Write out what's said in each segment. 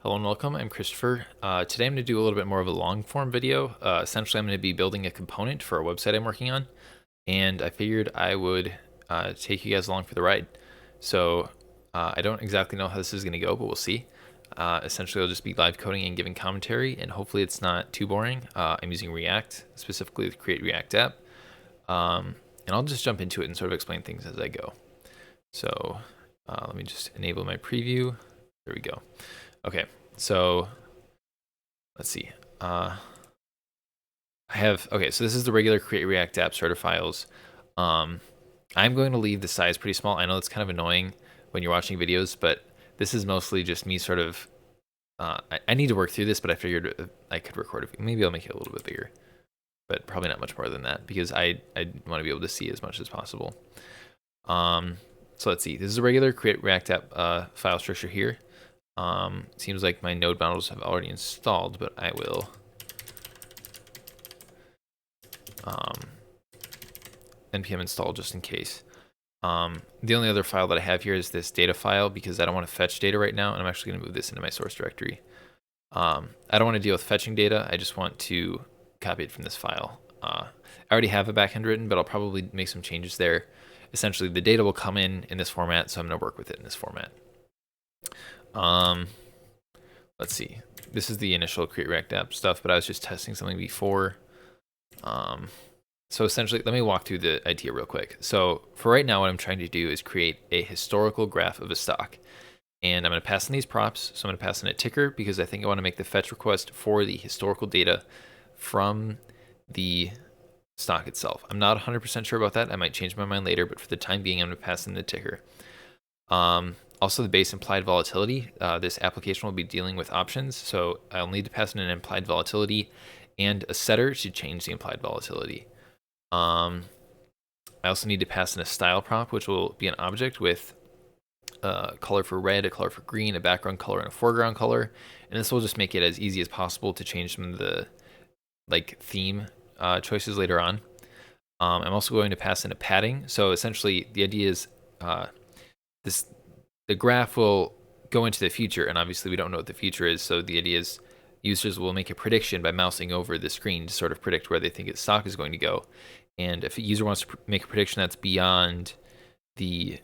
Hello and welcome, I'm Christopher. Today I'm going to do a little bit more of a long form video. Essentially I'm going to be building a component for a website I'm working on, and I figured I would take you guys along for the ride. So I don't exactly know how this is going to go, but we'll see. Essentially I'll just be live coding and giving commentary, and hopefully it's not too boring. I'm using React, specifically to create React app. And I'll just jump into it and sort of explain things as I go. So let me just enable my preview. There we go. Okay, so let's see. Okay, so this is the regular create React app starter files. I'm going to leave the size pretty small. I know it's kind of annoying when you're watching videos, but this is mostly just me sort of, I need to work through this, but I figured I could record it. Maybe I'll make it a little bit bigger, but probably not much more than that because I want to be able to see as much as possible. So let's see. This is a regular create React app file structure here. Seems like my node models have already installed, but I will npm install just in case. The only other file that I have here is this data file because I don't want to fetch data right now, and I'm actually going to move this into my source directory. I don't want to deal with fetching data. I just want to copy it from this file. I already have a backend written, but I'll probably make some changes there. Essentially, the data will come in this format, so I'm going to work with it in this format. Let's see. This is the initial create React app stuff, but I was just testing something before. So essentially, let me walk through the idea real quick. So for right now, what I'm trying to do is create a historical graph of a stock. And I'm going to pass in these props. So I'm going to pass in a ticker because I think I want to make the fetch request for the historical data from the stock itself. I'm not 100% sure about that. I might change my mind later, but for the time being, I'm going to pass in the ticker. Also the base implied volatility. This application will be dealing with options, so I'll need to pass in an implied volatility and a setter to change the implied volatility. I also need to pass in a style prop, which will be an object with a color for red, a color for green, a background color, and a foreground color. And this will just make it as easy as possible to change some of the theme choices later on. I'm also going to pass in a padding. So essentially, the idea is the graph will go into the future, and obviously we don't know what the future is. So the idea is users will make a prediction by mousing over the screen to sort of predict where they think its stock is going to go. And if a user wants to make a prediction that's beyond the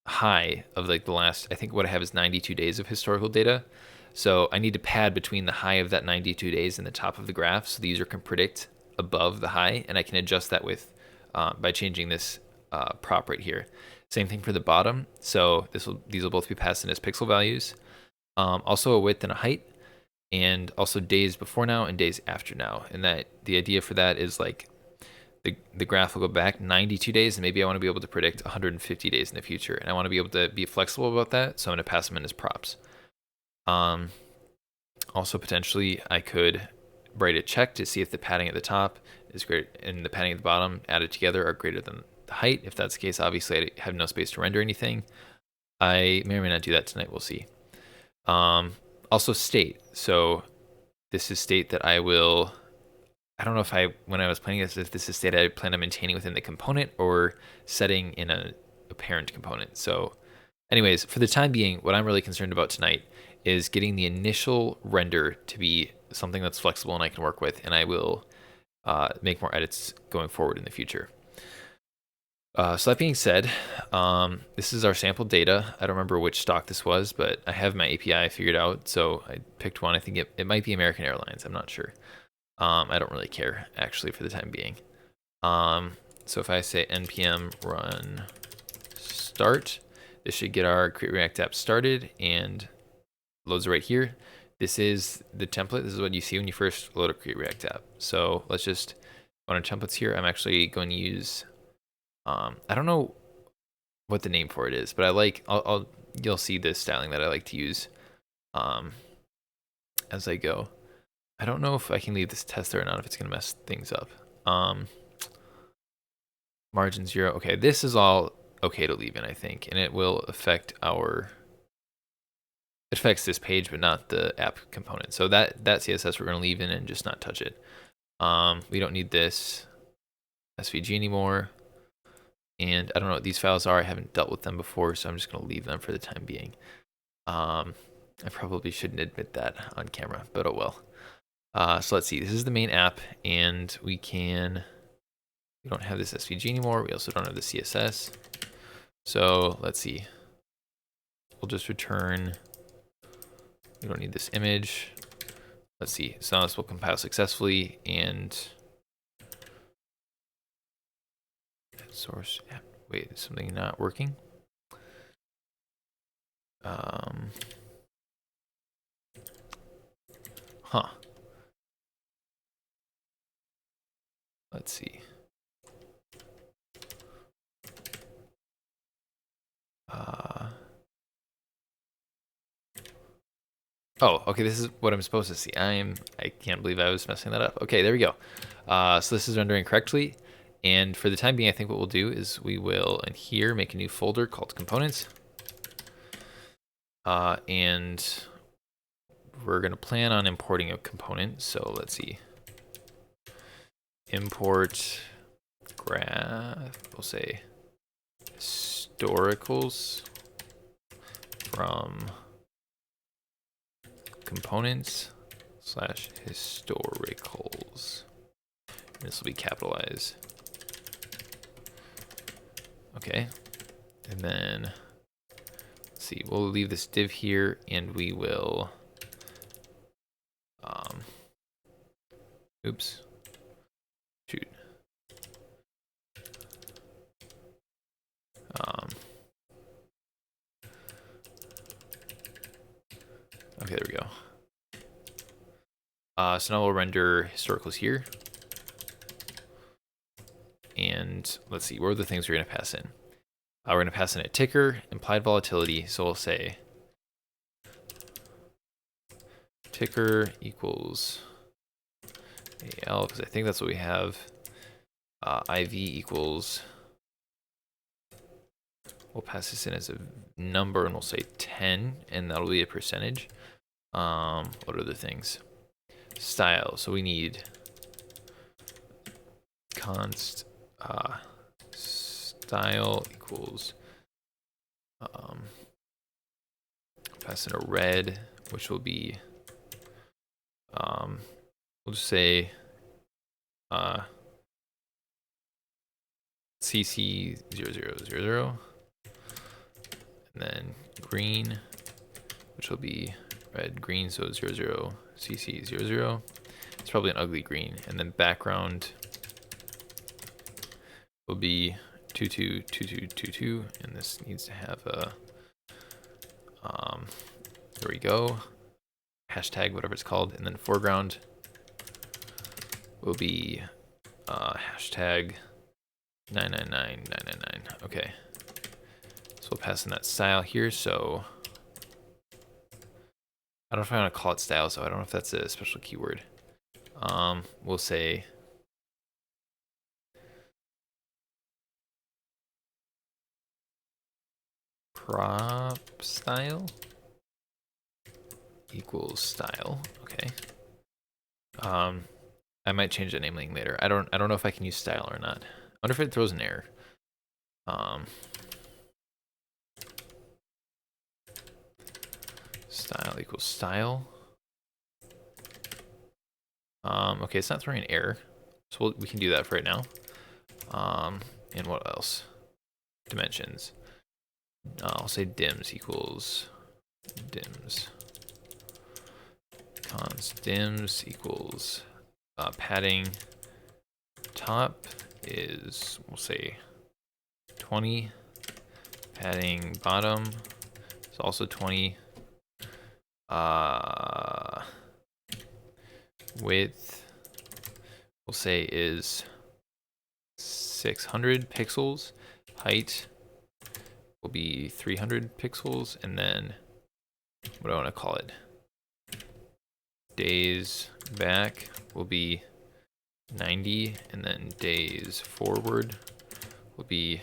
high of the last, I think what I have is 92 days of historical data. So I need to pad between the high of that 92 days and the top of the graph so the user can predict above the high, and I can adjust that with by changing this prop right here. Same thing for the bottom. So these will both be passed in as pixel values. Also a width and a height, and also days before now and days after now. And that the idea for that is the graph will go back 92 days, and maybe I want to be able to predict 150 days in the future, and I want to be able to be flexible about that. So I'm going to pass them in as props. Also potentially I could write a check to see if the padding at the top is great and the padding at the bottom added together are greater than the height. If that's the case, obviously I have no space to render anything. I may or may not do that tonight. We'll see. Also state. So this is state that I don't know if when I was planning this, if this is state I plan on maintaining within the component or setting in a parent component. So anyways, for the time being, what I'm really concerned about tonight is getting the initial render to be something that's flexible and I can work with, and I will make more edits going forward in the future. So that being said, this is our sample data. I don't remember which stock this was, but I have my API figured out, so I picked one. I think it might be American Airlines. I'm not sure. I don't really care, actually, for the time being. So if I say npm run start, this should get our create React app started and loads it right here. This is the template. This is what you see when you first load a create React app. So let's just go on our templates here. I'm actually going to use I don't know what the name for it is, but you'll see this styling that I like to use as I go. I don't know if I can leave this test there or not, if it's going to mess things up. Margin 0. Okay, this is all okay to leave in, I think, and it will affect it affects this page, but not the app component. So that CSS we're going to leave in and just not touch it. We don't need this SVG anymore. And I don't know what these files are. I haven't dealt with them before, so I'm just going to leave them for the time being. I probably shouldn't admit that on camera, but oh well. So let's see, this is the main app, and we don't have this SVG anymore. We also don't have the CSS. So let's see. We'll just return, we don't need this image. Let's see, so now this will compile successfully, and source, wait, is something not working? Huh. Let's see. Oh, okay, this is what I'm supposed to see. I can't believe I was messing that up. Okay, there we go. So this is rendering correctly. And for the time being, I think what we'll do is we will, in here, make a new folder called components. And we're gonna plan on importing a component. So let's see. Import graph, we'll say historicals from components / historicals. This will be capitalized. Okay. And then let's see, we'll leave this div here, and we will oops. Shoot. Okay, there we go. So now we'll render historicals here. And let's see, what are the things we're going to pass in? We're going to pass in a ticker, implied volatility. So we'll say ticker equals AL, because I think that's what we have. IV equals, we'll pass this in as a number, and we'll say 10, and that'll be a percentage. What are the things? Style. So we need const style equals pass in a red, which will be we'll just say CC0000, and then green, which will be red, green, so 00 CC00. It's probably an ugly green, and then background will be 222222, and this needs to have a there we go, hashtag, whatever it's called, and then foreground will be hashtag 999999. Okay, so we'll pass in that style here. So I don't know if I want to call it style, so I don't know if that's a special keyword. We'll say prop style equals style. Okay. I might change the naming later. I don't know if I can use style or not. I wonder if it throws an error. Style equals style. Okay, it's not throwing an error, so we can do that for right now. And what else? Dimensions. I'll say dims equals dims. Const dims equals padding top is, we'll say 20. Padding bottom is also 20. Width, we'll say, is 600 pixels. Height will be 300 pixels, and then what do I want to call it? Days back will be 90, and then days forward will be,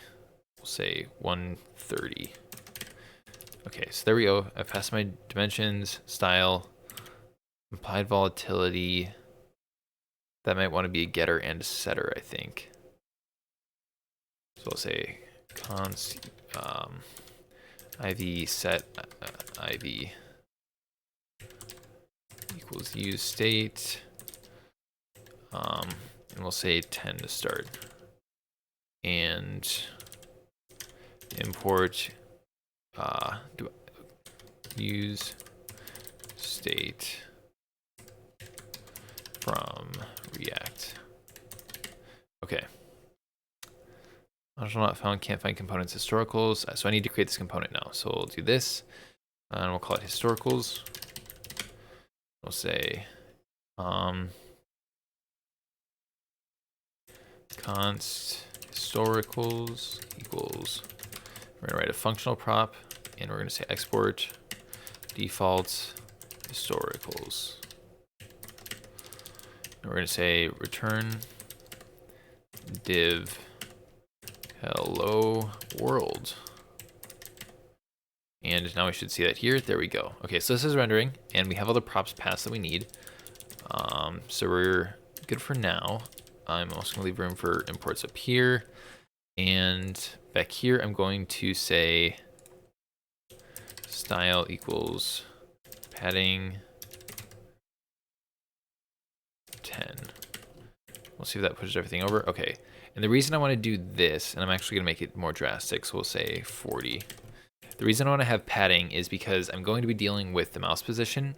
we'll say, 130. Okay, so there we go. I passed my dimensions, style, implied volatility. That might want to be a getter and a setter, I think. So I'll say const iv set iv equals use state, and we'll say 10 to start, and import use state from React. Okay. Module not found, can't find components historicals. So I need to create this component now. So we'll do this, and we'll call it historicals. We'll say const historicals equals, we're gonna write a functional prop, and we're gonna say export default historicals. And we're gonna say return div hello world. And now we should see that here. There we go. Okay, so this is rendering, and we have all the props passed that we need. So we're good for now. I'm also gonna leave room for imports up here. And back here, I'm going to say style equals padding 10. We'll see if that pushes everything over. Okay. And the reason I want to do this, and I'm actually going to make it more drastic, so we'll say 40. The reason I want to have padding is because I'm going to be dealing with the mouse position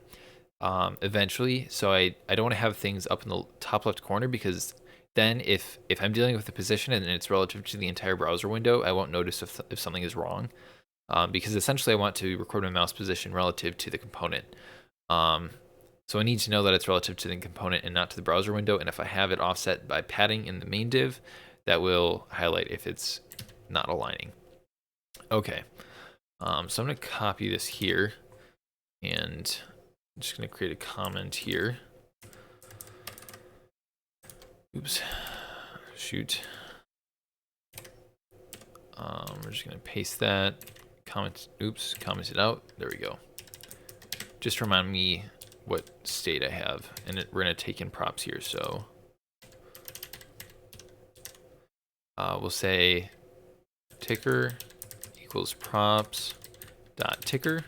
eventually. So I don't want to have things up in the top left corner, because then if I'm dealing with the position and it's relative to the entire browser window, I won't notice if something is wrong. Because essentially I want to record my mouse position relative to the component. So I need to know that it's relative to the component and not to the browser window. And if I have it offset by padding in the main div, that will highlight if it's not aligning. Okay. So I'm going to copy this here, and I'm just going to create a comment here. Oops. Shoot. We're just going to paste that. Comment it out. There we go. Just remind me what state I have, and we're going to take in props here. So we'll say ticker equals props dot ticker,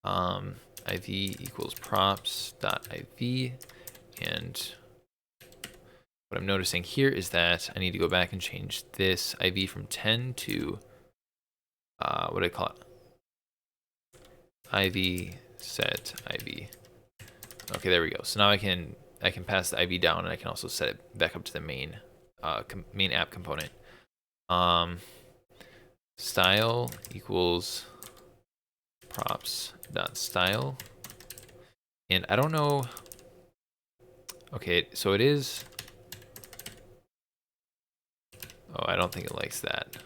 iv equals props dot iv, and what I'm noticing here is that I need to go back and change this iv from 10 to what do I call it? IV set IV. Okay, there we go. So now I can pass the IV down, and I can also set it back up to the main main app component. Style equals props dot style, and I don't know. Okay, so it is. Oh, I don't think it likes that.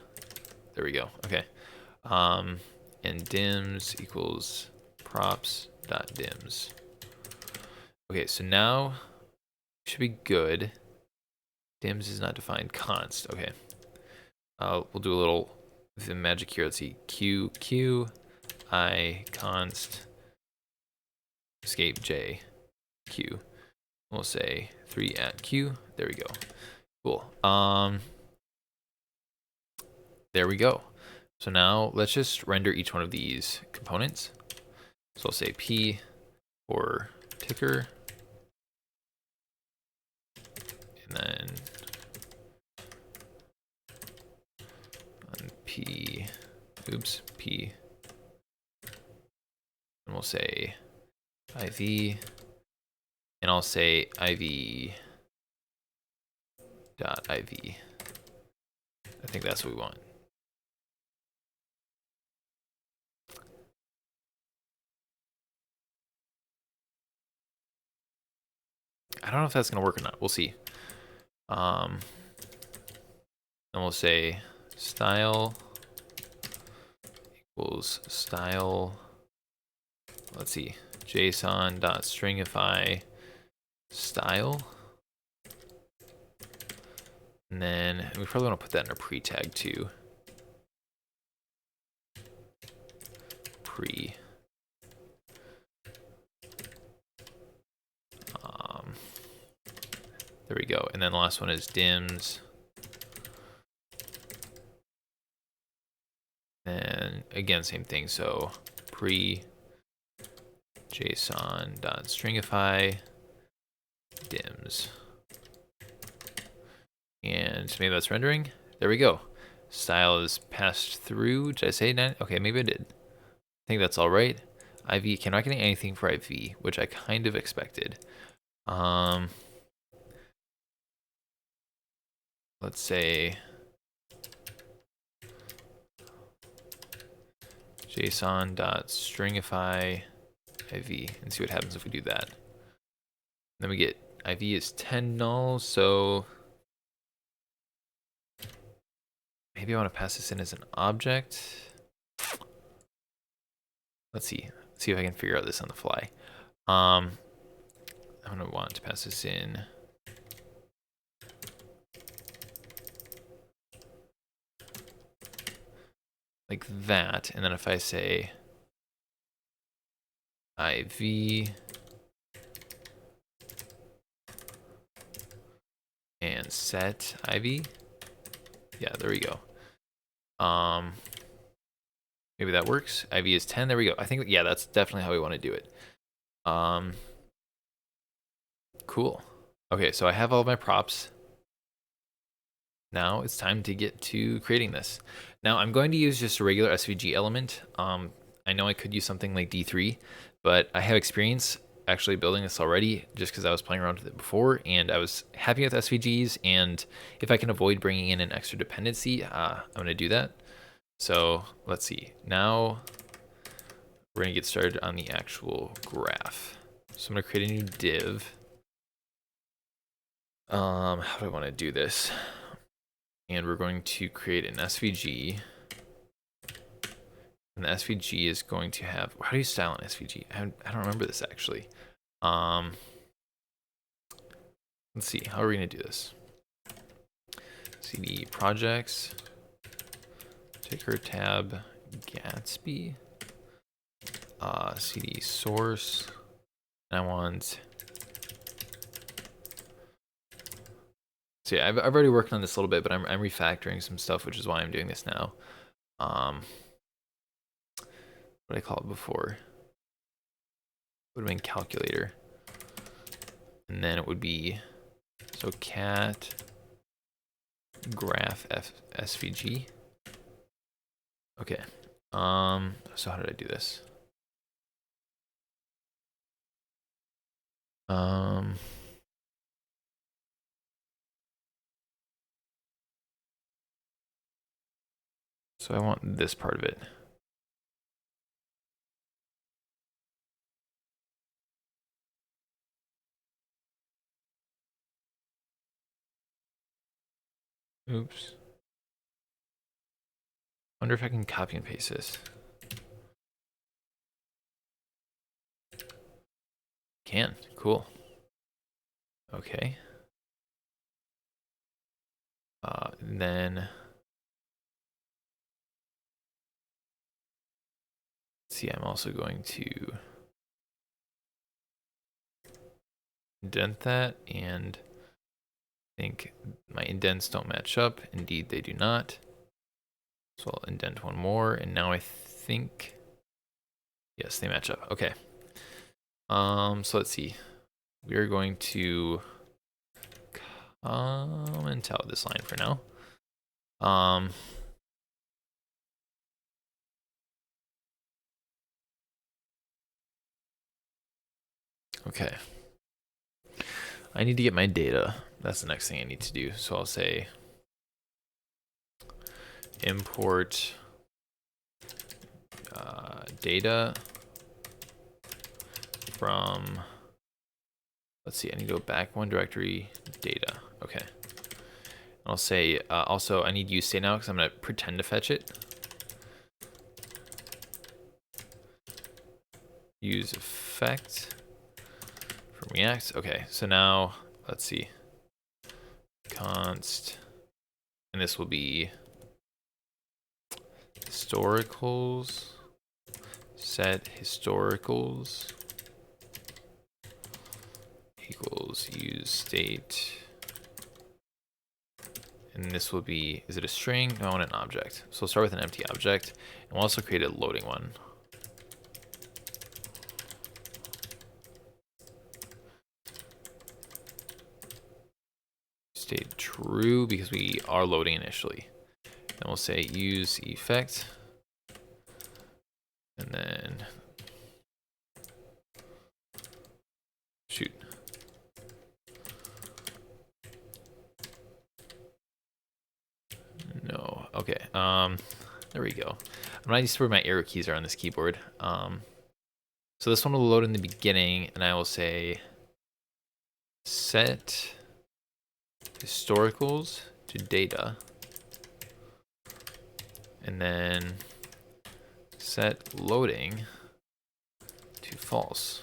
There we go. Okay. And dims equals props dot dims. Okay, so now should be good. Dims is not defined. Const. Okay. We'll do a little magic here. Let's see. Q I const escape J Q. We'll say 3 at Q. There we go. Cool. There we go. So now let's just render each one of these components. So I'll say P for ticker, and then P, P, and we'll say IV, and I'll say IV dot IV. I think that's what we want. I don't know if that's going to work or not. We'll see. And we'll say style equals style. Let's see. JSON.stringify style. And then we probably want to put that in a pre tag too. Pre. There we go. And then the last one is dims. And again, same thing. So pre JSON.stringify dims. And maybe that's rendering. There we go. Style is passed through. Did I say 9? Okay, maybe I did. I think that's all right. IV, I'm not getting anything for IV, which I kind of expected. Let's say JSON.stringify IV and see what happens if we do that. Then we get IV is 10 null, so maybe I want to pass this in as an object. Let's see if I can figure out this on the fly. I'm gonna want to pass this in like that, and then if I say IV and set IV, yeah, there we go. Maybe that works. IV is 10. There we go. I think, yeah, that's definitely how we want to do it. Cool. Okay, so I have all my props. Now it's time to get to creating this. Now I'm going to use just a regular SVG element. I know I could use something like D3, but I have experience actually building this already just because I was playing around with it before and I was happy with SVGs, and if I can avoid bringing in an extra dependency, I'm going to do that. So let's see. Now we're going to get started on the actual graph. So I'm going to create a new div. How do I want to do this? And we're going to create an SVG. And the SVG is going to have, how do you style an SVG? I don't remember this actually. Let's see, how are we going to do this? CD projects, ticker tab, Gatsby, CD source. And I want, so yeah, I've already worked on this a little bit, but I'm refactoring some stuff, which is why I'm doing this now. What did I call it before? Would have been calculator. And then it would be, so cat graph SVG. Okay. So how did I do this? So I want this part of it. Oops. Wonder if I can copy and paste this. Can. Cool. Okay. And then let's see, I'm also going to indent that, and I think my indents don't match up. Indeed, they do not. So I'll indent one more, and now I think, yes, they match up. Okay. So let's see. We are going to comment out this line for now. Okay. I need to get my data. That's the next thing I need to do. So I'll say import data from, let's see, I need to go back one directory, data. Okay. I'll say also I need use state now because I'm going to pretend to fetch it. Use effect from React. Okay, so now let's see. Const, and this will be historicals, set historicals equals use state and this will be, is it a string? No, I want an object. So we'll start with an empty object, and we'll also create a loading one. State true because we are loading initially. Then we'll say use effect, and then shoot. No, okay. There we go. I'm not used to where my arrow keys are on this keyboard. So this one will load in the beginning, and I will say set historicals to data, and then set loading to false.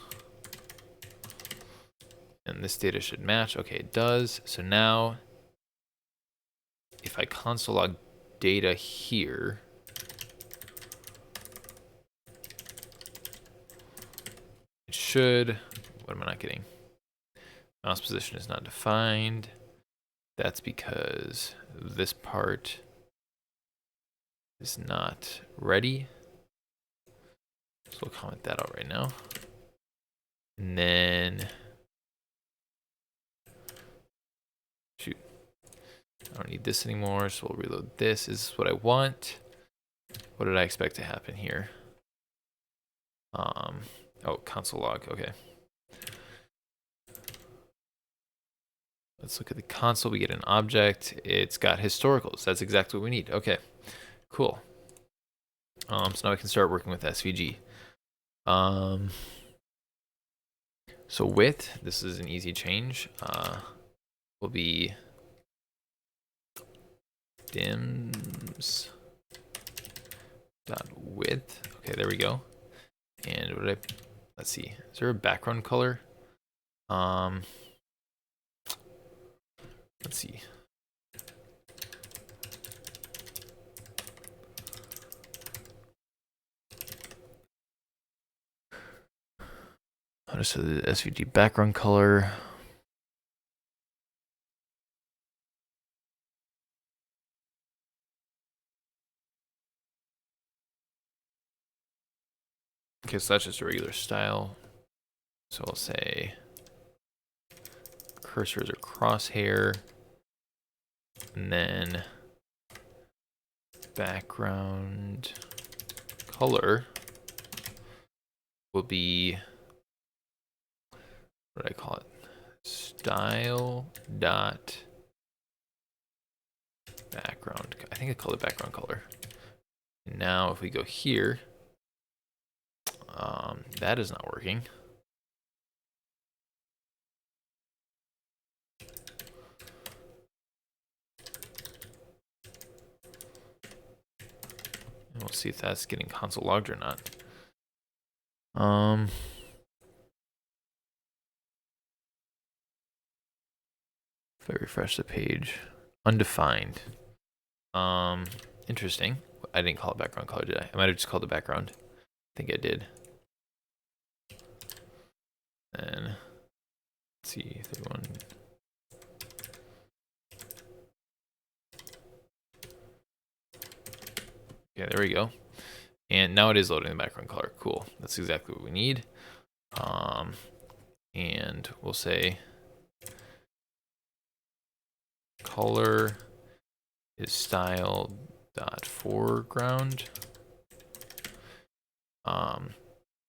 And this data should match. Okay, it does. So now if I console log data here, it should, what am I not getting? Mouse position is not defined. That's because this part is not ready. So we'll comment that out right now. And then, shoot, I don't need this anymore, so we'll reload this. Is this what I want? What did I expect to happen here? Oh, console log, okay. Let's look at the console. We get an object. It's got historicals. That's exactly what we need. Okay, cool. So now I can start working with SVG. So width, this is an easy change. Will be dims dot width. Okay, there we go. And what did I? Let's see. Is there a background color? Let's see. I'll just set the SVG background color. Okay, so that's just a regular style. So I'll say cursors or crosshair, and then background color will be, what do I call it? Style dot background. I think I called it background color. And now if we go here, that is not working. And we'll see if that's getting console logged or not. If I refresh the page, undefined. Interesting. I didn't call it background color, did I? I might have just called it background. I think I did. And let's see, 31. Okay, there we go. And now it is loading the background color. Cool. That's exactly what we need. And we'll say color is style dot foreground. I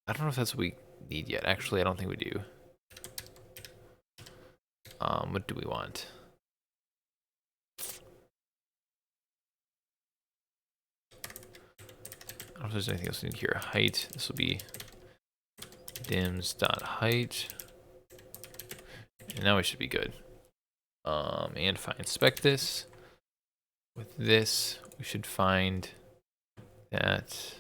don't know if that's what we need yet. Actually, I don't think we do. What do we want? I don't know if there's anything else in here. Height. This will be dims dot height. And now we should be good. And if I inspect this with this, we should find that.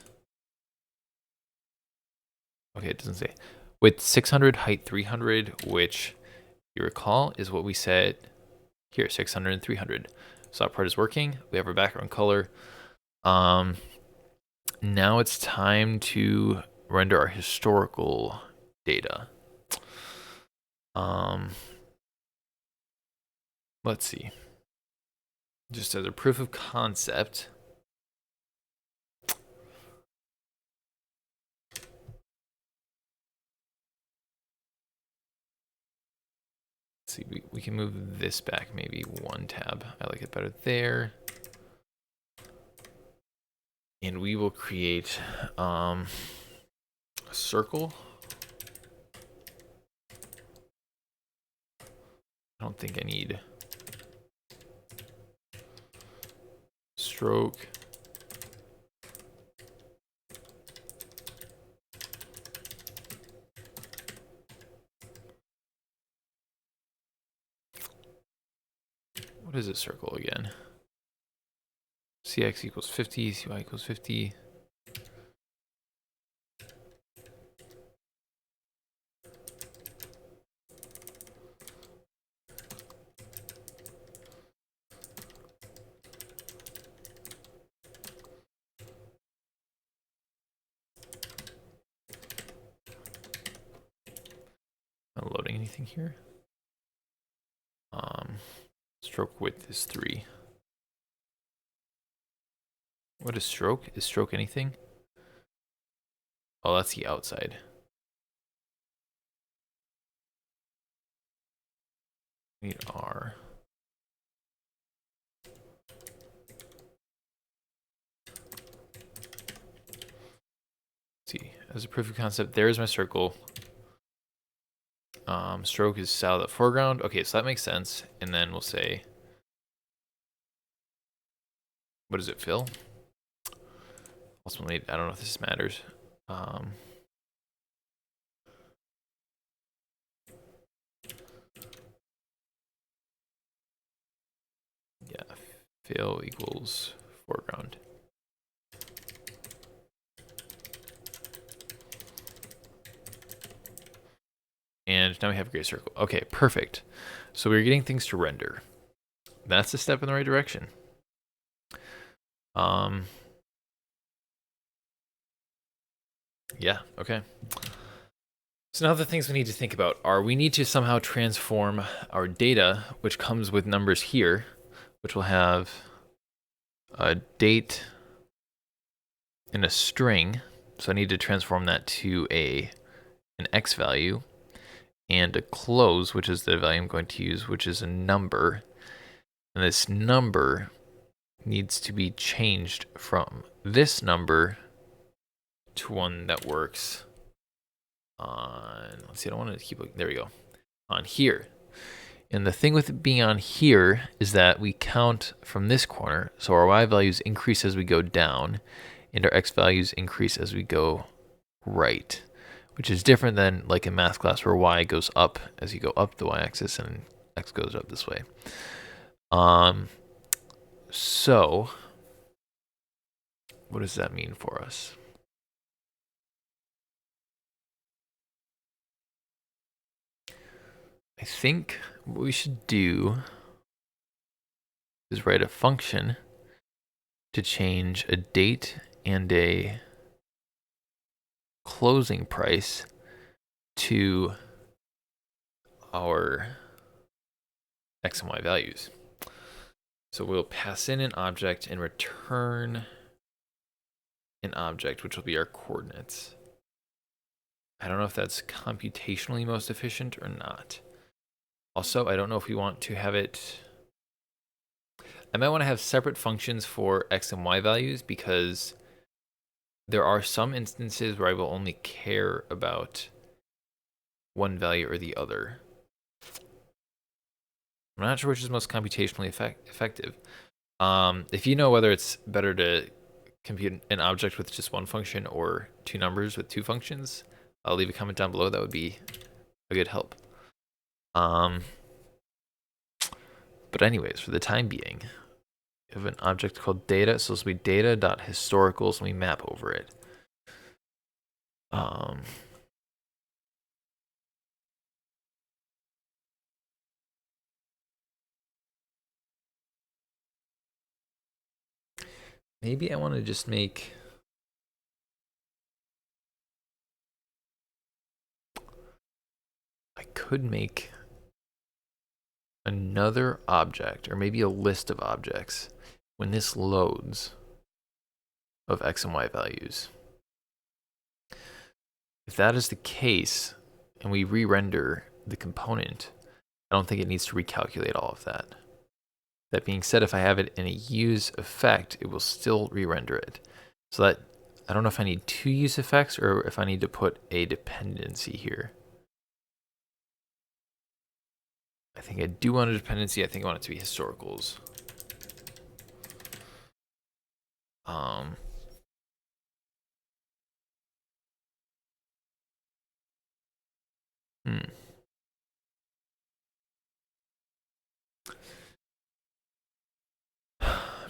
Okay, it doesn't say. With 600, height 300, which you recall is what we said here, 600 and 300. So that part is working. We have our background color. Now it's time to render our historical data. Let's see. just as a proof of concept, see, we can move this back maybe one tab. I like it better there. And we will create a circle. I don't think I need stroke. What is a circle again? Cx equals 50, Cy equals 50. Not loading anything here. Stroke width is 3. What is stroke? Is stroke anything? Oh, that's the outside. We need R. Let's see, as a proof of concept, there's my circle. Stroke is solid foreground. Okay, so that makes sense. And then we'll say, what does it fill? Ultimately, I don't know if this matters. Yeah, fill equals foreground. And now we have a gray circle. Okay, perfect. So we're getting things to render. That's a step in the right direction. Yeah, okay. So now the things we need to think about are we need to somehow transform our data, which comes with numbers here, which will have a date and a string. So I need to transform that to an x value, and a close, which is the value I'm going to use, which is a number. And this number needs to be changed from this number to one that works on, let's see, I don't want to keep looking, there we go, on here. And the thing with it being on here is that we count from this corner, so our y values increase as we go down, and our x values increase as we go right, which is different than like in math class where y goes up as you go up the y-axis and x goes up this way. So what does that mean for us? I think what we should do is write a function to change a date and a closing price to our x and y values. So we'll pass in an object and return an object, which will be our coordinates. I don't know if that's computationally most efficient or not. Also, I don't know if we want to have it... I might want to have separate functions for x and y values because there are some instances where I will only care about one value or the other. I'm not sure which is most computationally effective. If you know whether it's better to compute an object with just one function or two numbers with two functions, I'll leave a comment down below. That would be a good help. But anyways, for the time being, we have an object called data. So this will be data.historicals, and we map over it. Maybe I want to just make... I could make another object, or maybe a list of objects, when this loads of x and y values. If that is the case, and we re-render the component, I don't think it needs to recalculate all of that. That being said, if I have it in a use effect, it will still re-render it. So that, I don't know if I need two use effects or if I need to put a dependency here. I think I do want a dependency. I think I want it to be historicals.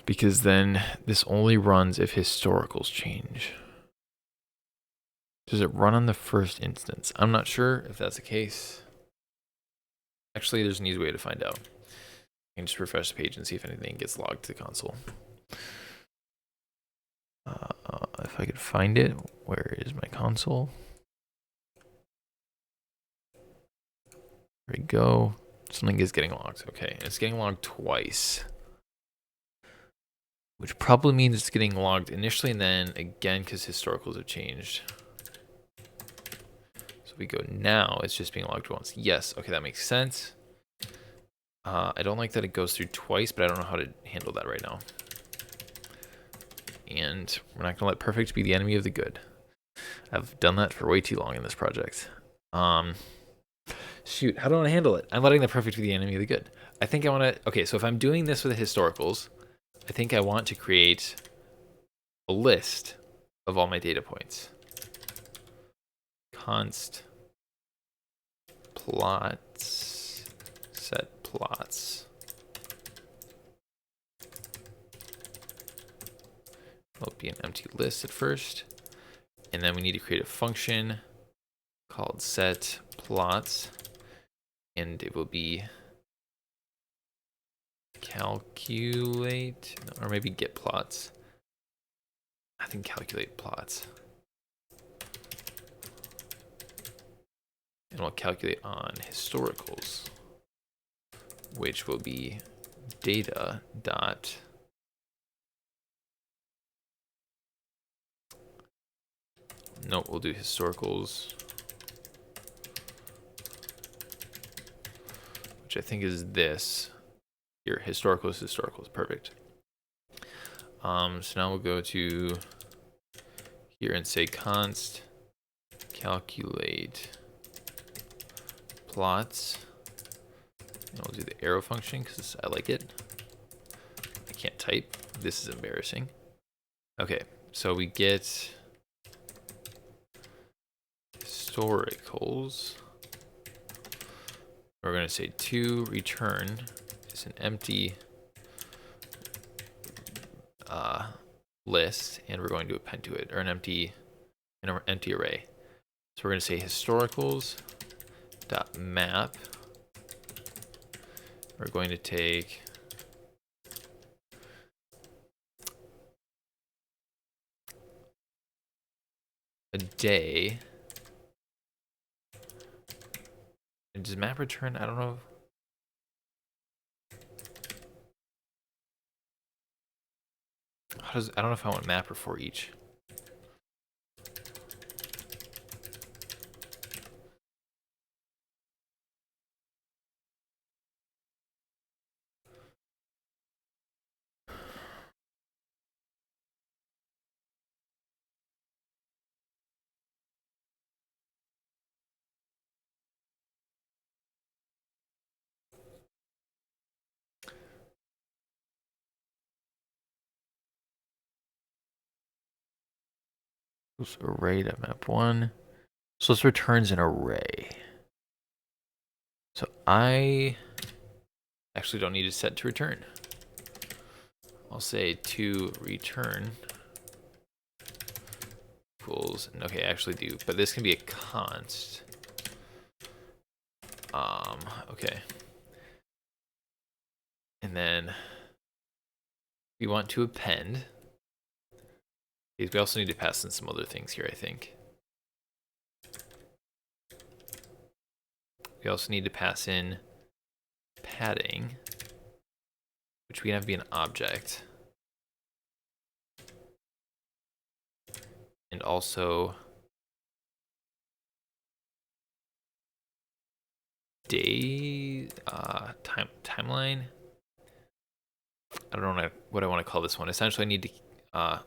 Because then this only runs if historicals change. Does it run on the first instance? I'm not sure if that's the case. Actually, there's an easy way to find out. I can just refresh the page and see if anything gets logged to the console. If I could find it, where is my console? There we go. Something is getting logged. Okay, it's getting logged twice. Which probably means it's getting logged initially and then again because historicals have changed. So we go now, it's just being logged once. Yes, okay, that makes sense. I don't like that it goes through twice, but I don't know how to handle that right now. And we're not gonna let perfect be the enemy of the good. I've done that for way too long in this project. Shoot, how do I want to handle it? I'm letting the perfect be the enemy of the good. I think I want to, okay, so if I'm doing this with the historicals, I think I want to create a list of all my data points. Const plots, set plots. It'll be an empty list at first. And then we need to create a function called set plots. And it will be calculate, or maybe get plots. I think calculate plots. And we'll calculate on historicals, which will be data dot no, we'll do historicals, which I think is this. Here, historicals, perfect. So now we'll go to here and say const calculate plots. And we'll do the arrow function because I like it. I can't type. This is embarrassing. Okay, so we get historicals. We're going to say to return is an empty list, and we're going to append to it, or an empty array. So we're going to say historicals dot map. We're going to take a day. And does map return? I don't know. I don't know if I want mapper for each. Array.map1. So this returns an array. So I actually don't need to set to return. I'll say to return equals, okay, I actually do, but this can be a const. Okay. And then we want to append. We also need to pass in some other things here, I think. We also need to pass in padding, which we can have be an object, and also timeline. I don't know what I want to call this one. Essentially, I need to,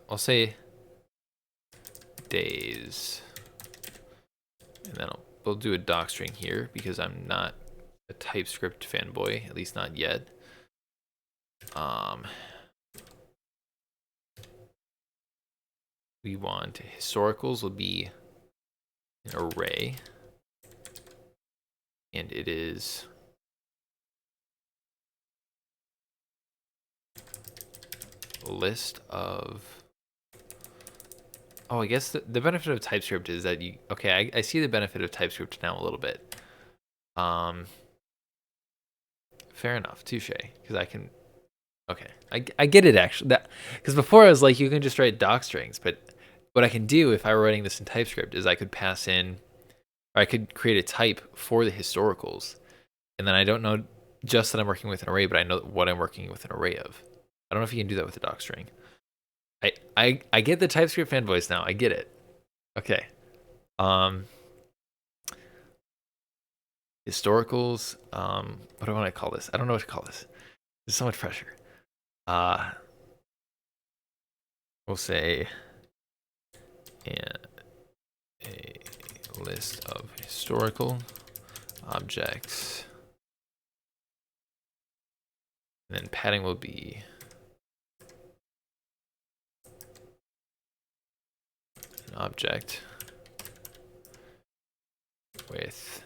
I'll say days, and then we'll do a doc string here because I'm not a TypeScript fanboy, at least not yet. We want historicals will be an array, and it is a list of, oh, I guess the benefit of TypeScript is that you, okay, I see the benefit of TypeScript now a little bit. Fair enough, touche, because I can, okay, I get it actually, that, because before I was like, you can just write doc strings, but what I can do if I were writing this in TypeScript is I could pass in, or I could create a type for the historicals, and then I don't know just that I'm working with an array, but I know what I'm working with an array of. I don't know if you can do that with a doc string. I get the TypeScript fanboys now. I get it. Okay. Historicals. What do I want to call this? I don't know what to call this. There's so much pressure. We'll say a list of historical objects. And then padding will be an object with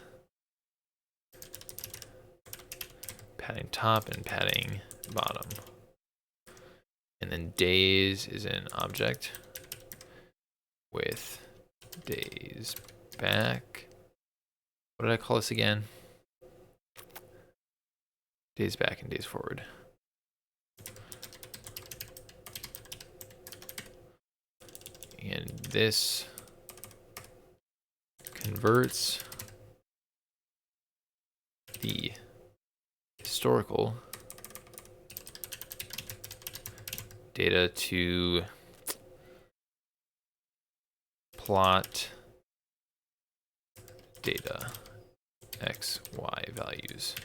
padding top and padding bottom. And then days is an object with days back. What did I call this again? Days back and days forward. And this converts the historical data to plot data x, y values.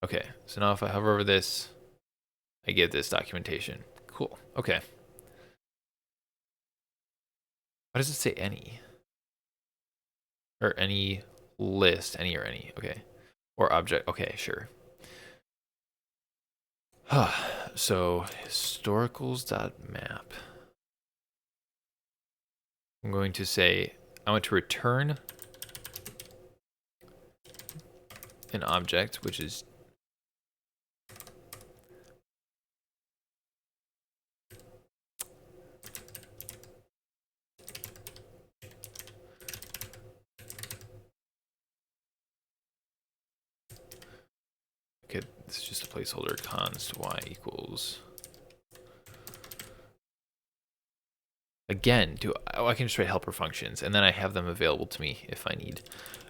Okay, so now if I hover over this, I get this documentation. Cool, okay. Why does it say any? Or any list, any or any, okay. Or object, okay, sure. So historicals.map. I'm going to say, I want to return an object, which is okay, this is just a placeholder, const y equals. Again, I can just write helper functions, and then I have them available to me if I need.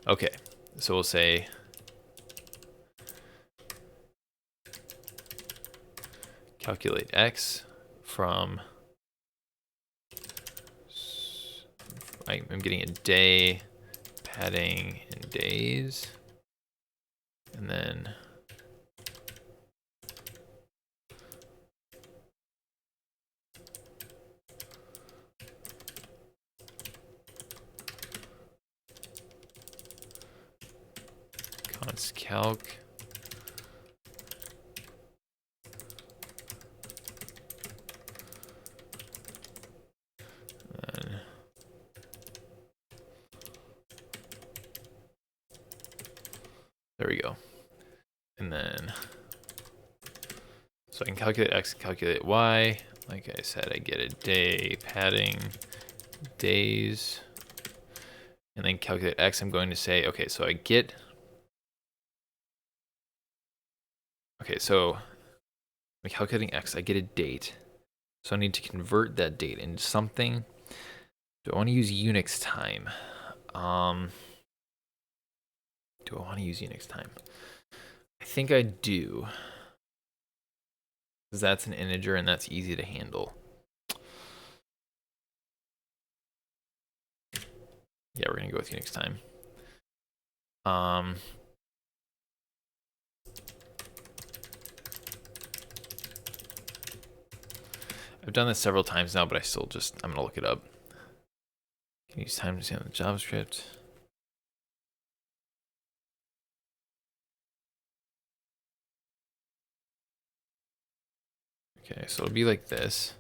Okay, so we'll say calculate x from, I'm getting a day, padding in days, and then const calc and there we go. And then so I can calculate x, calculate y. Like I said, I get a day, padding, days, and then calculate x. I'm going to say, okay, so I get, okay, so I'm calculating x, I get a date. So I need to convert that date into something. Do I want to use Unix time? Do I want to use Unix time? I think I do. Because that's an integer and that's easy to handle. Yeah, we're going to go with Unix time. I've done this several times now, but I'm going to look it up. Can use time to stand the JavaScript. Okay, so it'll be like this.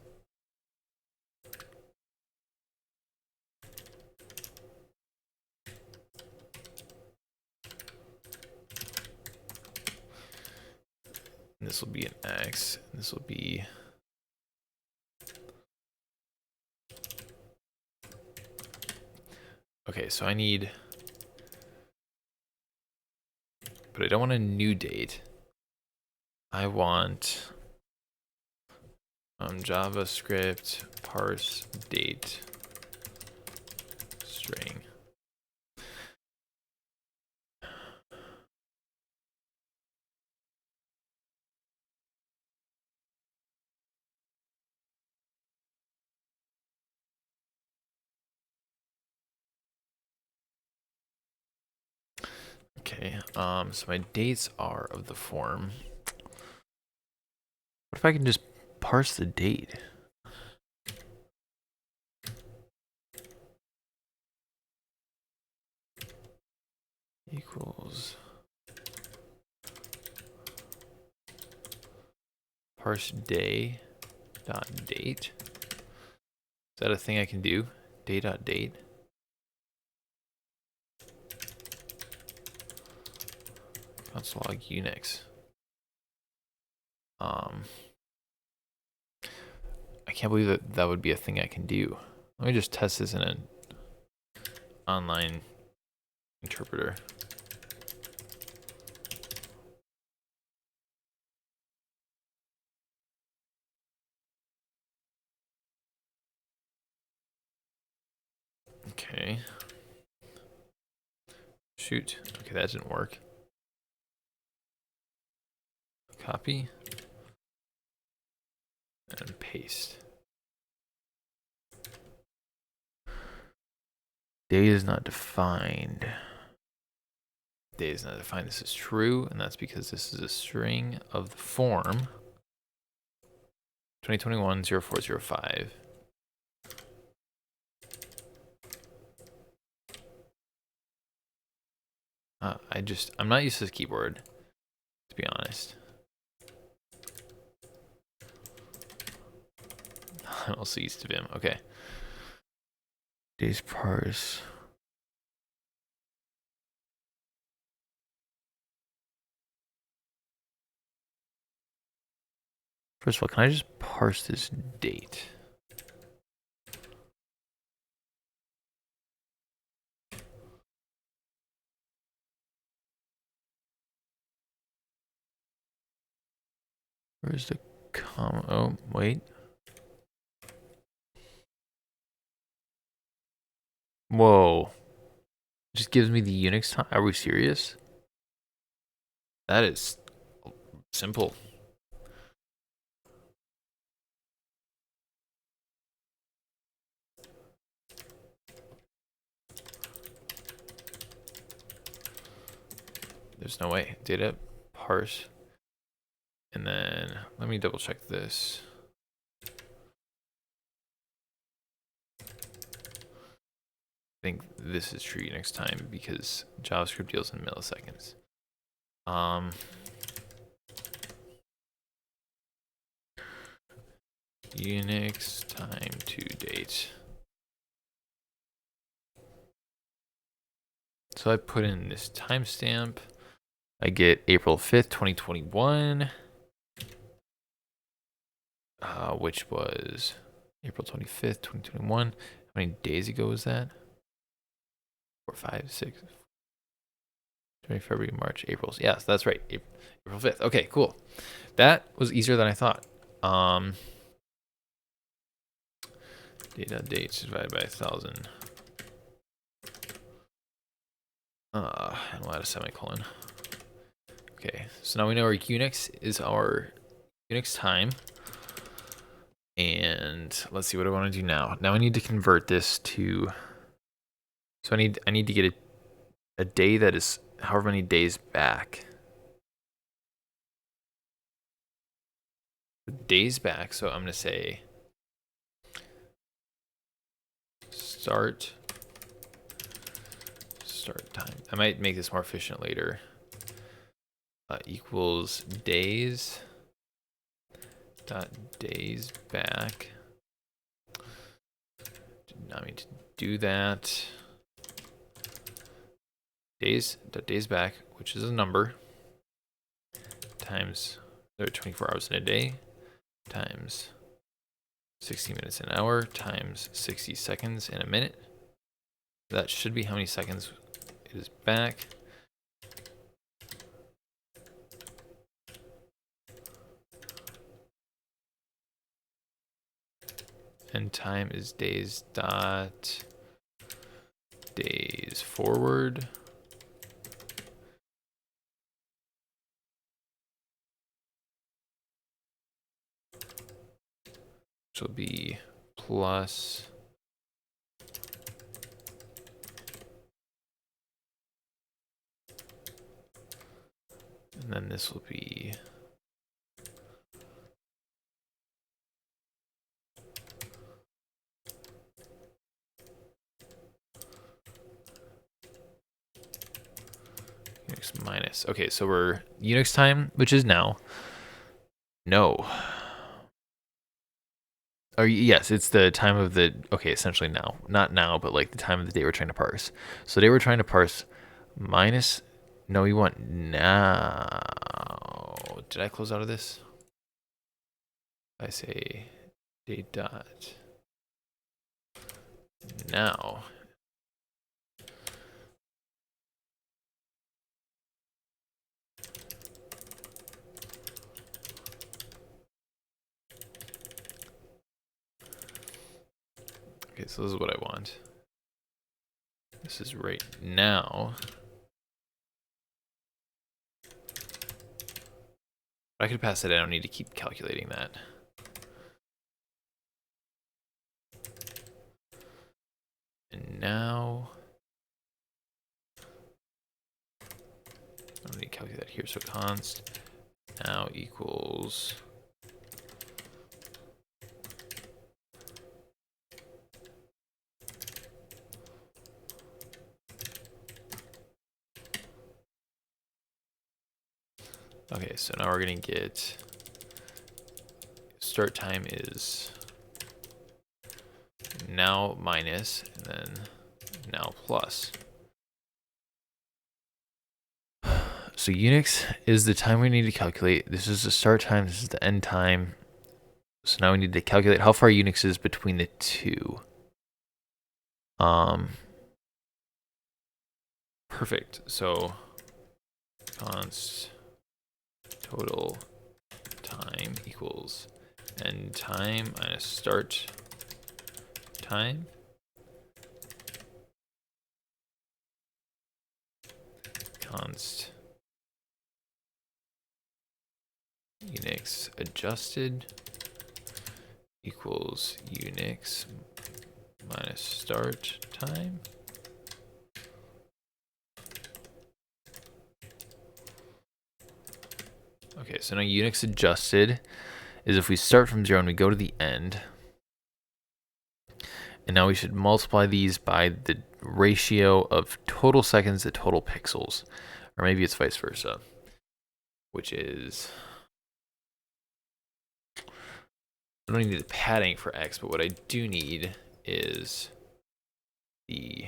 And this will be an X. And this will be... Okay, so I need... But I don't want a new date. I want JavaScript parse date string. Okay, so my dates are of the form. What if I can just parse the date? Equals parse day dot date. Is that a thing I can do? Day dot date. Console log Unix. I can't believe that would be a thing I can do. Let me just test this in an online interpreter. Okay. Shoot. Okay, that didn't work. Copy. And paste. Day is not defined. Day is not defined. This is true, and that's because this is a string of the form 2021-0405. I'm not used to this keyboard, to be honest. I'm also used to Vim. Okay. Days parse. First of all, can I just parse this date? Where's the comma? Oh, wait. Whoa. It just gives me the Unix time. Are we serious? That is simple. There's no way. Data parse. And then let me double check this. I think this is true Unix time because JavaScript deals in milliseconds. Unix time to date. So I put in this timestamp. I get April 5th, 2021, which was April 25th, 2021. How many days ago was that? 4, 5, 6, 20 February, March, April. Yes, that's right. April 5th. Okay, cool. That was easier than I thought. Data dates divided by 1,000. And we'll add a semicolon. Okay, so now we know our Unix is our Unix time. And let's see what I want to do now. Now I need to convert this to, so I need to get a day that is however many days back. Days back, so I'm going to say start time. I might make this more efficient later. Equals days dot days back. Did not mean to do that. Days dot days back, which is a number, times there are 24 hours in a day, times 60 minutes an hour, times 60 seconds in a minute. That should be how many seconds it is back. And time is days dot days forward. Which will be plus and then this will be Unix minus. Okay, so we're Unix time, which is now. No. Or yes, it's the time of the, okay, essentially now. Not now, but like the time of the day we're trying to parse. So today we're trying to parse minus, no, we want now. Did I close out of this? I say date dot now. Okay, so this is what I want. This is right now. I could pass it, I don't need to keep calculating that. And now, I don't need to calculate that here, so const now equals okay, so now we're gonna get start time is now minus and then now plus. So Unix is the time we need to calculate. This is the start time, this is the end time. So now we need to calculate how far Unix is between the two. Perfect. So const total time equals end time minus start time. Const Unix adjusted equals Unix minus start time. Okay, so now Unix adjusted is if we start from 0 and we go to the end. And now we should multiply these by the ratio of total seconds to total pixels. Or maybe it's vice versa, which is, I don't need the padding for X, but what I do need is the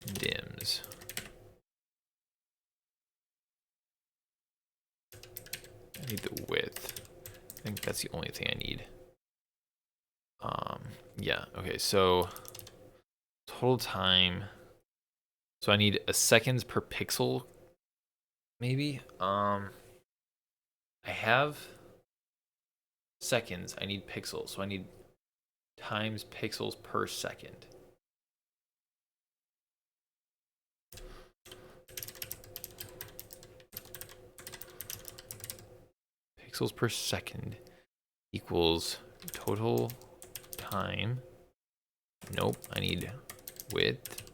dims. I need the width. I think that's the only thing I need. Yeah, okay, so total time. So I need a seconds per pixel, maybe. I have seconds, I need pixels, so I need times pixels per second. pixels per second equals total time. Nope, I need width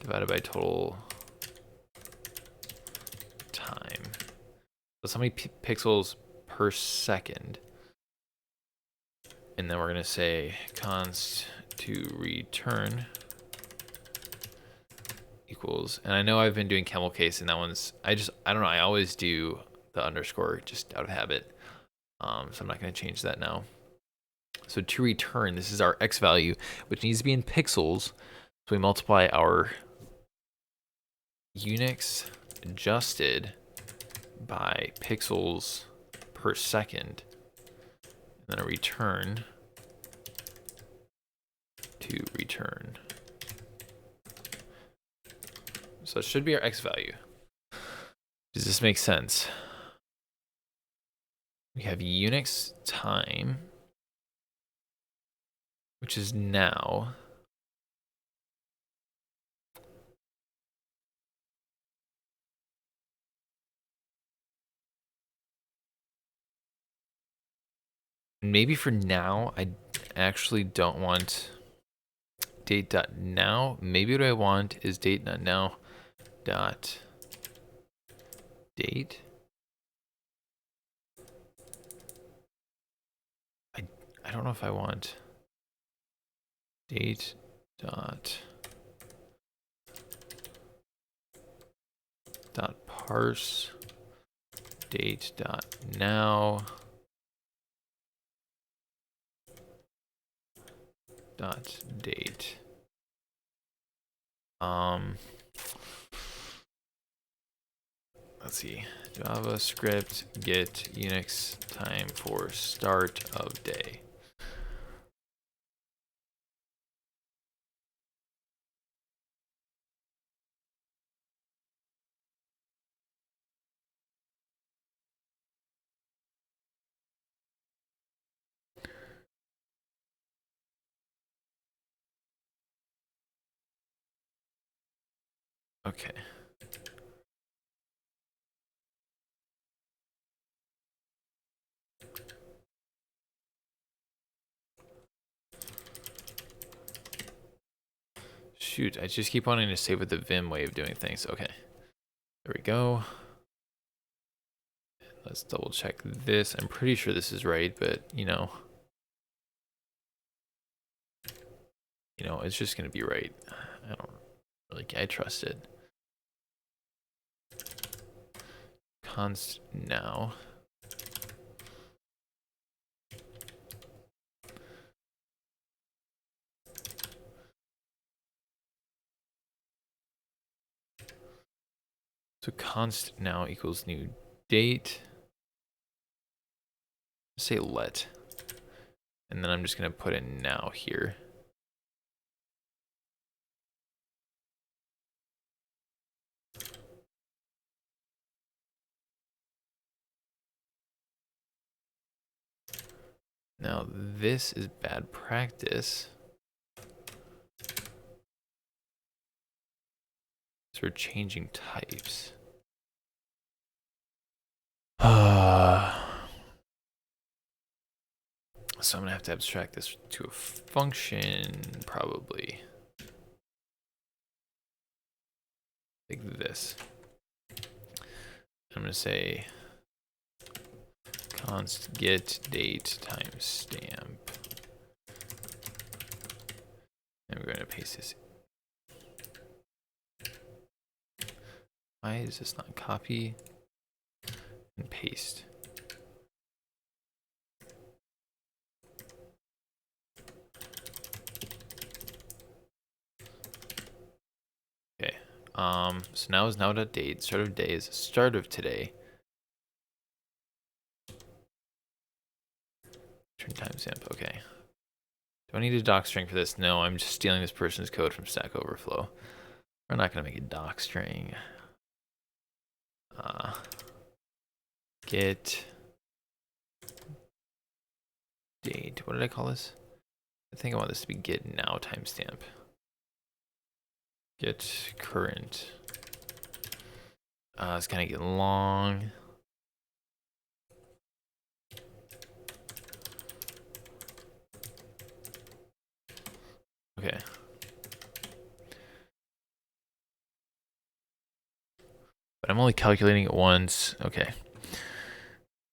divided by total time. That's how many pixels per second. And then we're gonna say const to return equals, and I know I've been doing camel case, and that one's, I don't know, I always do the underscore just out of habit. So I'm not gonna change that now. So to return, this is our X value, which needs to be in pixels. So we multiply our unixAdjusted by pixels per second, and then a return to return. So it should be our X value. Does this make sense? We have Unix time, which is now. Maybe for now, I actually don't want date.now. Maybe what I want is date.now dot date. I don't know if I want date dot parse date dot now dot date. Let's see, JavaScript get Unix time for start of day. Okay. Shoot, I just keep wanting to save with the Vim way of doing things. Okay, there we go. Let's double check this. I'm pretty sure this is right, but you know, it's just gonna be right. I don't really, I trust it. Const now. So const now equals new date. Say let. And then I'm just gonna put in now here. Now this is bad practice. So we're changing types. So I'm gonna have to abstract this to a function, probably. Like this. I'm gonna say const get date timestamp. And we're gonna paste this. Why is this not copy and paste? Okay. So now is now dot date. Start of day is start of today. Turn timestamp. Okay. Do I need a doc string for this? No, I'm just stealing this person's code from Stack Overflow. We're not gonna make a doc string. Get date. What did I call this? I think I want this to be get now timestamp. Get current. It's kind of getting long. Okay. But I'm only calculating it once. Okay.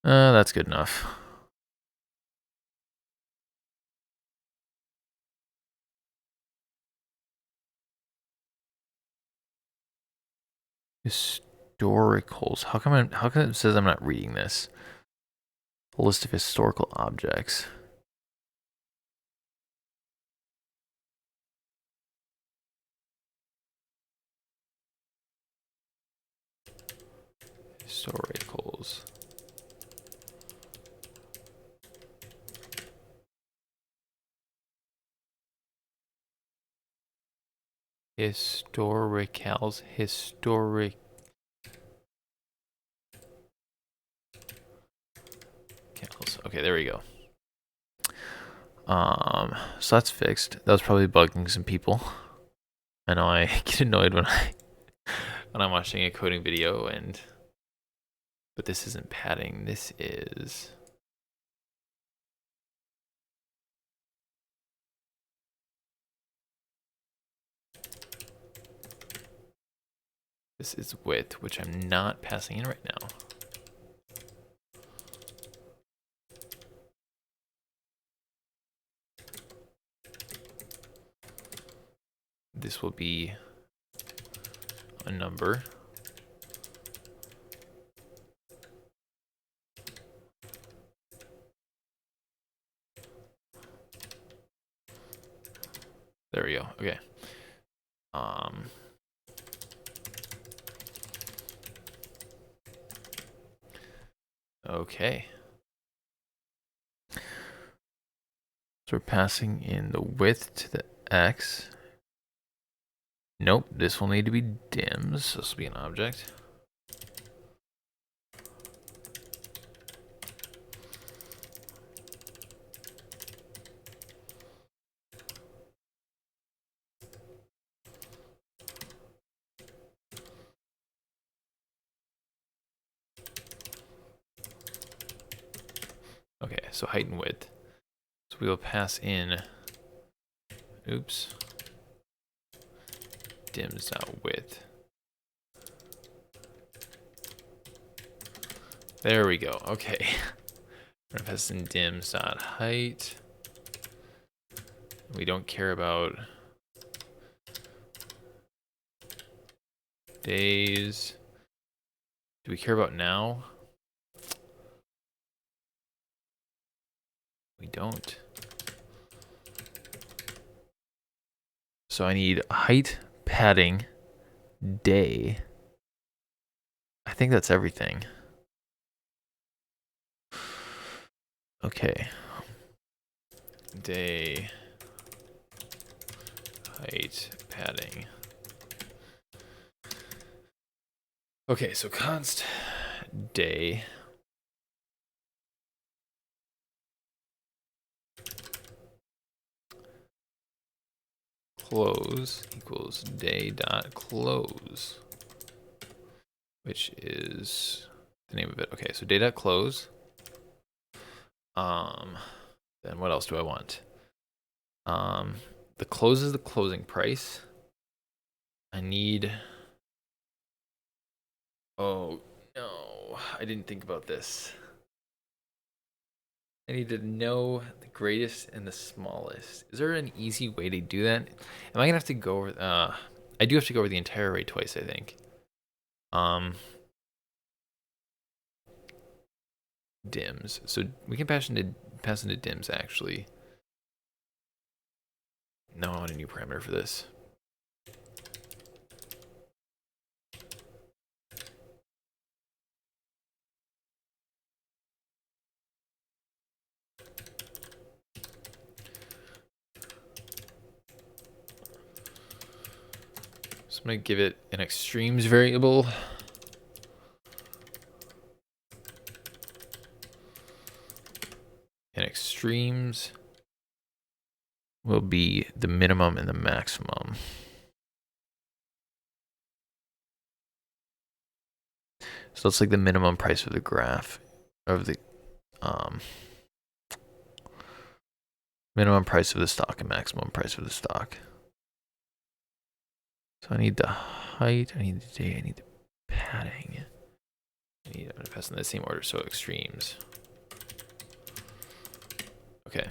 That's good enough. Historicals. How come it says I'm not reading this? A list of historical objects. Historicals. Historicals. Historic. Okay, there we go. So that's fixed. That was probably bugging some people. I know I get annoyed when I'm watching a coding video but this isn't padding. This is width, which I'm not passing in right now. This will be a number. There we go. Okay. Okay. So we're passing in the width to the x. Nope, this will need to be dims. So this will be an object. Okay, so height and width. So we will pass in, oops, dims.width. There we go. Okay. We're gonna pass in dims.height. We don't care about days. Do we care about now? We don't. So I need height, padding, day. I think that's everything. Okay. Day, height, padding. Okay, so const day. Close equals day dot close, which is the name of it. Okay, so day dot close. Then what else do I want? The close is the closing price. I need. Oh no, I didn't think about this. I need to know the greatest and the smallest. Is there an easy way to do that? Am I gonna have to go over? I do have to go over the entire array twice, I think. Dims. So we can pass into dims actually. No, I want a new parameter for this. So I'm gonna give it an extremes variable. And extremes will be the minimum and the maximum. So it's like the minimum price of the graph of the minimum price of the stock and maximum price of the stock. So I need the height, I need the date, I need the padding. I'm going to pass in the same order, so extremes. Okay.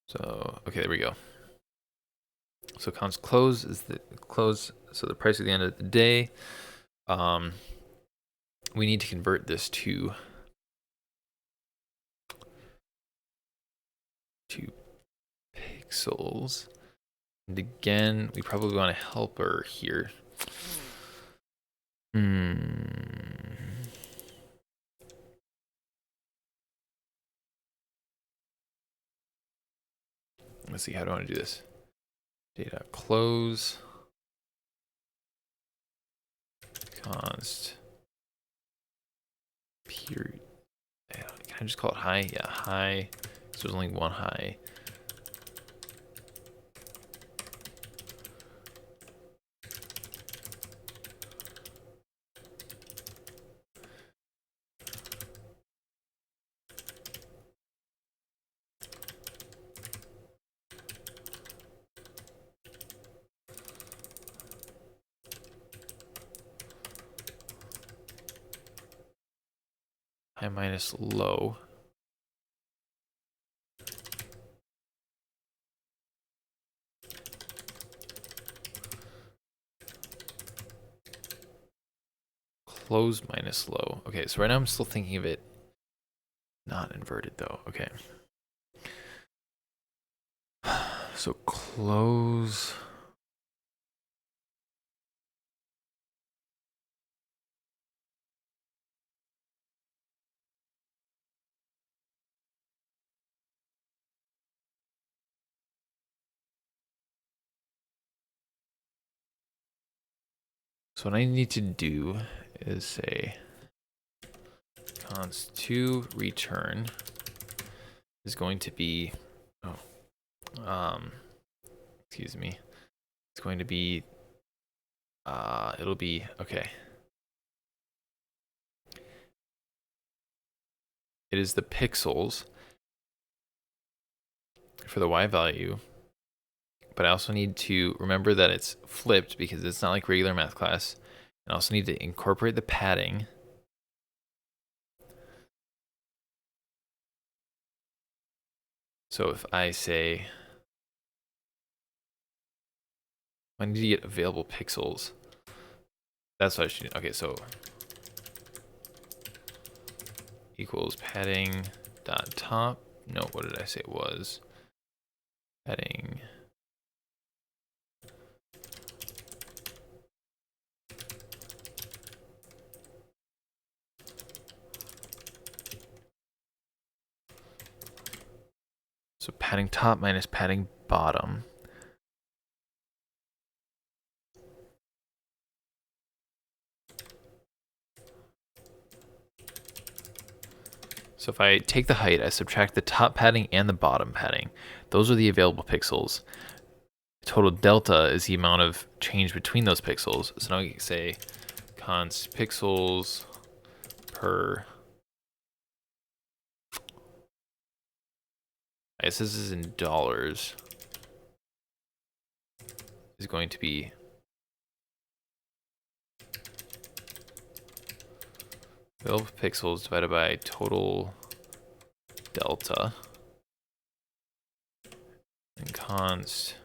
So, okay, there we go. So const close is the close, so the price at the end of the day. We need to convert this to pixels. And again, we probably want a helper here. Let's see, how do I want to do this? Data close. Const period. Can I just call it high? Yeah, high. So there's only one high. High minus low. Close minus low. Okay, so right now I'm still thinking of it not inverted though. Okay. So close. So what I need to do is say const to return is going to be, excuse me. It's going to be, it'll be, okay. It is the pixels for the Y value, but I also need to remember that it's flipped because it's not like regular math class. I also need to incorporate the padding. So if I say, I need to get available pixels. That's what I should do. Okay, so equals padding dot top. No, what did I say it was? Padding. So padding top minus padding bottom. So if I take the height, I subtract the top padding and the bottom padding. Those are the available pixels. Total delta is the amount of change between those pixels. So now we can say const pixels per, I guess this is in dollars, is going to be available pixels divided by total delta, and const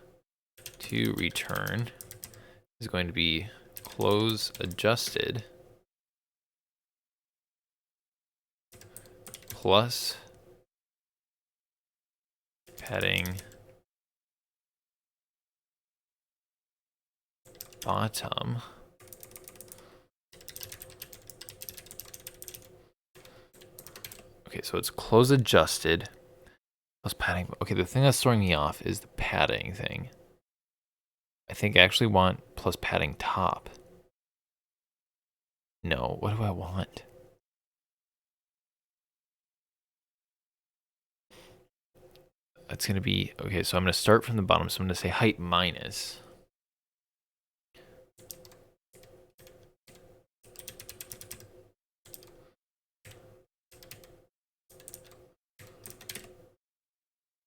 to return is going to be close adjusted plus padding bottom okay, so it's close adjusted plus padding. Okay, the thing that's throwing me off is the padding thing. I think I actually want plus padding top. No, what do I want? That's going to be, okay, so I'm going to start from the bottom. So I'm going to say height minus.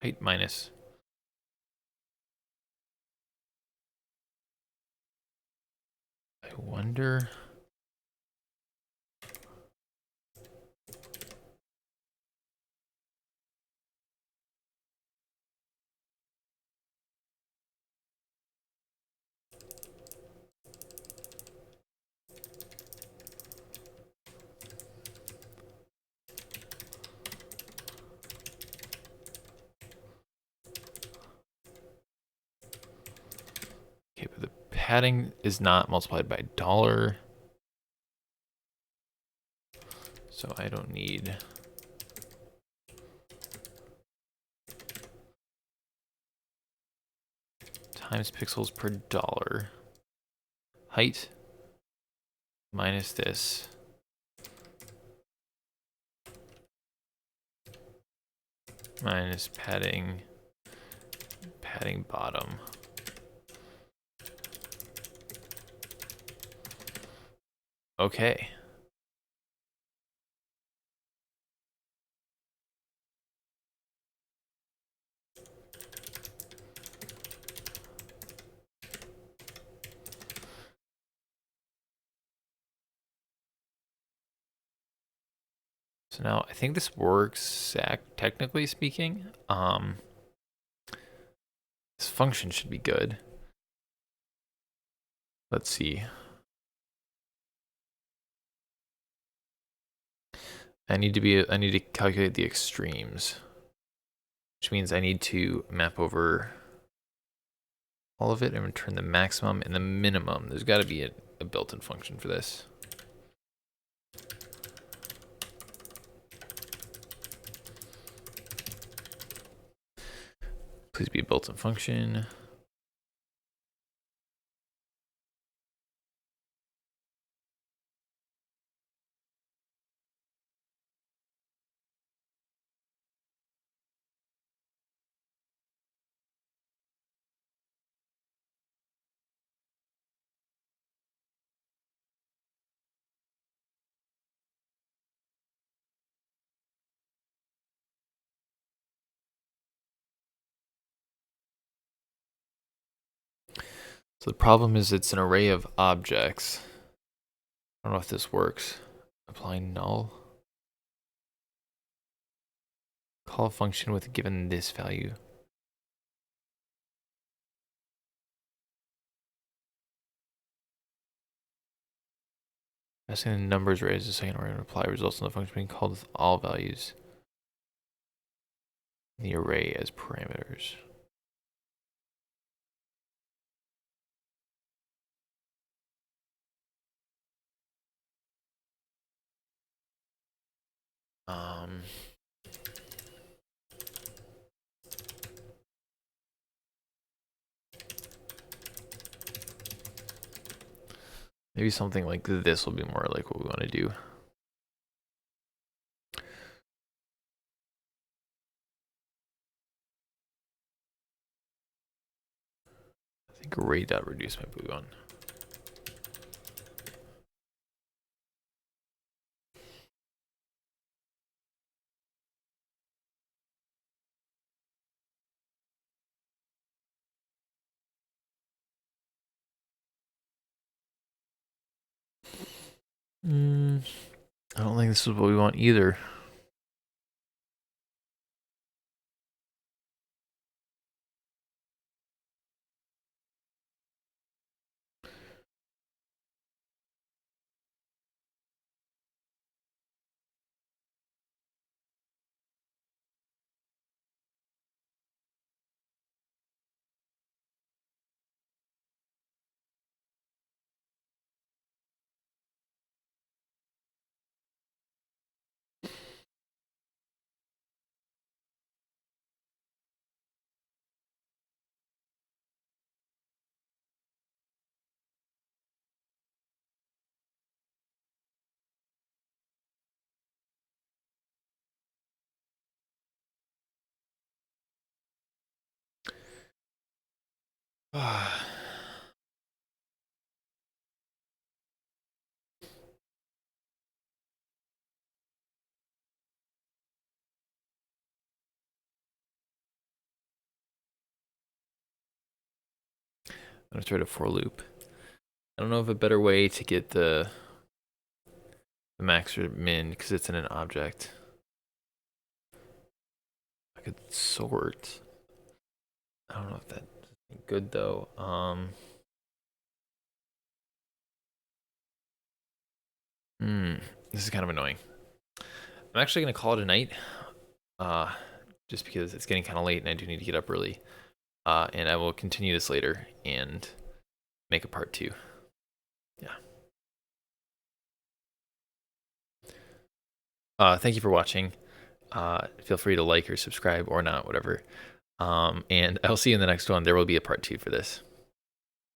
height minus. I wonder. Okay, but the padding is not multiplied by $. So I don't need times pixels per $. Height minus this. Minus padding bottom. Okay. So now I think this works technically speaking. This function should be good. Let's see. I need to calculate the extremes, which means I need to map over all of it and return the maximum and the minimum. There's got to be a built-in function for this. Please be a built-in function. So the problem is it's an array of objects. I don't know if this works. Apply null. Call a function with given this value. Passing the numbers array as a second array and apply results in the function being called with all values in the array as parameters. Maybe something like this will be more like what we want to do. I think array.reduce might be one. I don't think this is what we want either. I'm gonna try to for loop. I don't know of a better way to get the max or min because it's in an object. I could sort. I don't know if that's good though. This is kind of annoying. I'm actually gonna call it a night. Just because it's getting kind of late and I do need to get up early. And I will continue this later and make a part 2. Yeah. Thank you for watching. Feel free to like or subscribe or not, whatever. And I'll see you in the next one. There will be a part 2 for this.